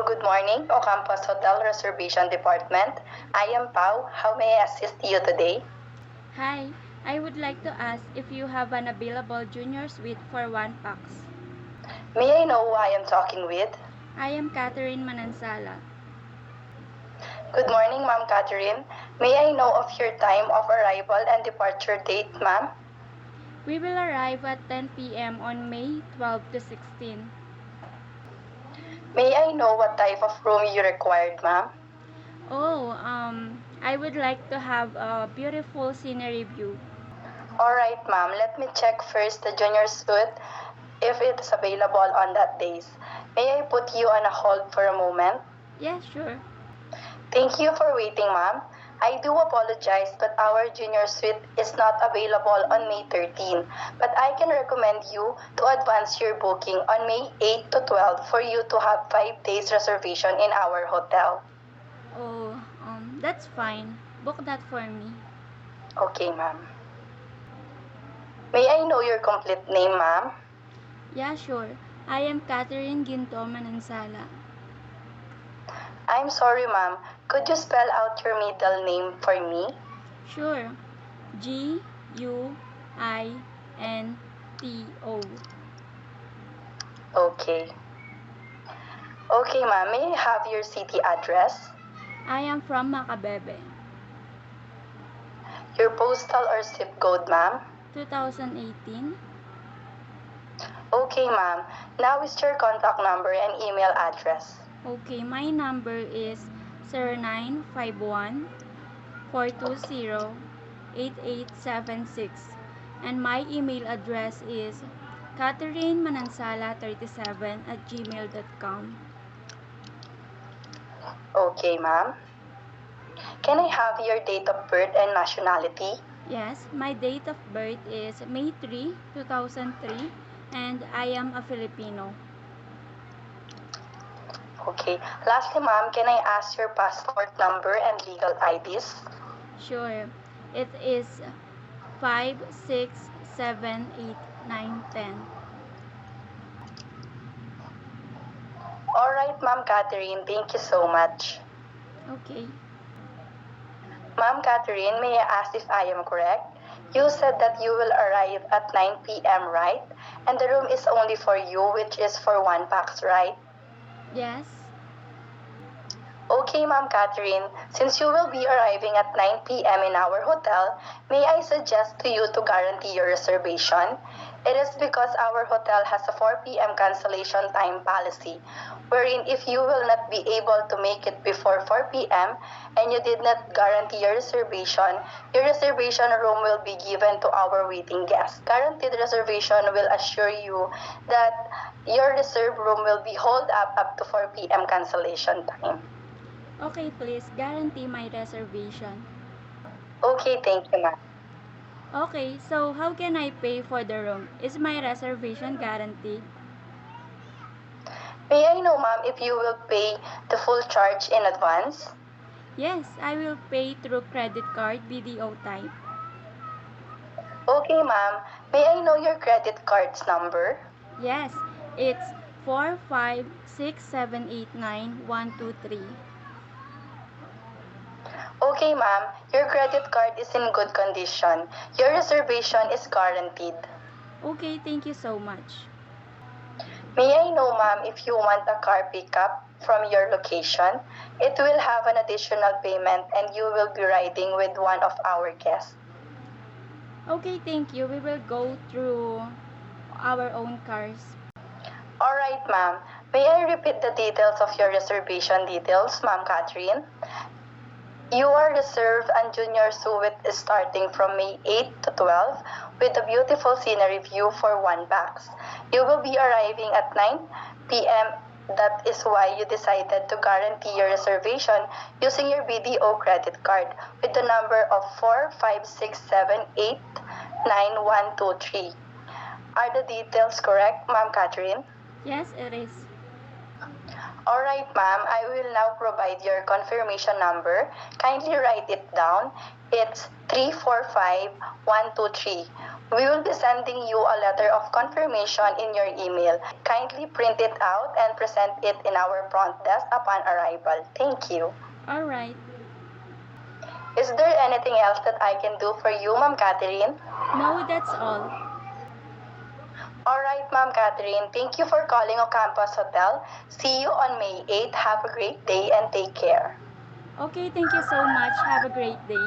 good morning, Ocampos Hotel Reservation Department. I am Pau. How may I assist you today? Hi, I would like to ask if you have an available junior suite for 1 pax. May I know who I am talking with? I am Catherine Manansala. Good morning, Ma'am Catherine. May I know of your time of arrival and departure date, ma'am? We will arrive at 10 p.m. on May 12 to 16. May I know what type of room you required, ma'am? I would like to have a beautiful scenery view. Alright, ma'am. Let me check first the junior suite if it is available on that days. May I put you on a hold for a moment? Yes, sure. Thank you for waiting, ma'am. I do apologize, but our junior suite is not available on May 13. But I can recommend you to advance your booking on May 8 to 12 for you to have 5 days reservation in our hotel. That's fine. Book that for me. Okay, ma'am. May I know your complete name, ma'am? Yeah, sure. I am Catherine Ginto Manansala. I'm sorry, ma'am. Could you spell out your middle name for me? Sure. Guinto. Okay. Okay, ma'am. May I have your city address? I am from Macabebe. Your postal or zip code, ma'am? 2018. Okay, ma'am. Now is your contact number and email address. Okay, my number is 0951 420 8876 and my email address is catherinemanansala37@gmail.com. Okay, ma'am. Can I have your date of birth and nationality? Yes, my date of birth is May 3, 2003 and I am a Filipino. Okay. Lastly, ma'am, can I ask your passport number and legal IDs? Sure. It is 5, 6, 7, 8, 9, 10. Alright, ma'am Catherine. Thank you so much. Okay. Ma'am Catherine, may I ask if I am correct? You said that you will arrive at 9 p.m., right? And the room is only for you, which is for 1 pax, right? Yes. Okay, Ma'am Catherine, since you will be arriving at 9 p.m. in our hotel, may I suggest to you to guarantee your reservation? It is because our hotel has a 4 p.m. cancellation time policy, wherein if you will not be able to make it before 4 p.m. and you did not guarantee your reservation room will be given to our waiting guests. Guaranteed reservation will assure you that your reserved room will be held up to 4 p.m. cancellation time. Okay, please guarantee my reservation. Okay, thank you, ma'am. Okay, so how can I pay for the room? Is my reservation guaranteed? May I know, ma'am, if you will pay the full charge in advance? Yes, I will pay through credit card BDO type. Okay, ma'am. May I know your credit card's number? Yes, it's 456789123. Okay, ma'am. Your credit card is in good condition. Your reservation is guaranteed. Okay, thank you so much. May I know, ma'am, if you want a car pickup from your location? It will have an additional payment and you will be riding with one of our guests. Okay, thank you. We will go through our own cars. Alright, ma'am. May I repeat the details of your reservation details, Ma'am Catherine? You are reserved and junior suite is starting from May 8 to 12 with a beautiful scenery view for 1 pax. You will be arriving at 9 p.m. That is why you decided to guarantee your reservation using your BDO credit card with the number of 456789123. Are the details correct, Ma'am Catherine? Yes, it is. Alright, ma'am. I will now provide your confirmation number. Kindly write it down. It's 345123. We will be sending you a letter of confirmation in your email. Kindly print it out and present it in our front desk upon arrival. Thank you. Alright. Is there anything else that I can do for you, Ma'am Catherine? No, that's all. Alright, Ma'am Catherine. Thank you for calling Ocampos Hotel. See you on May 8. Have a great day and take care. Okay, thank you so much. Have a great day.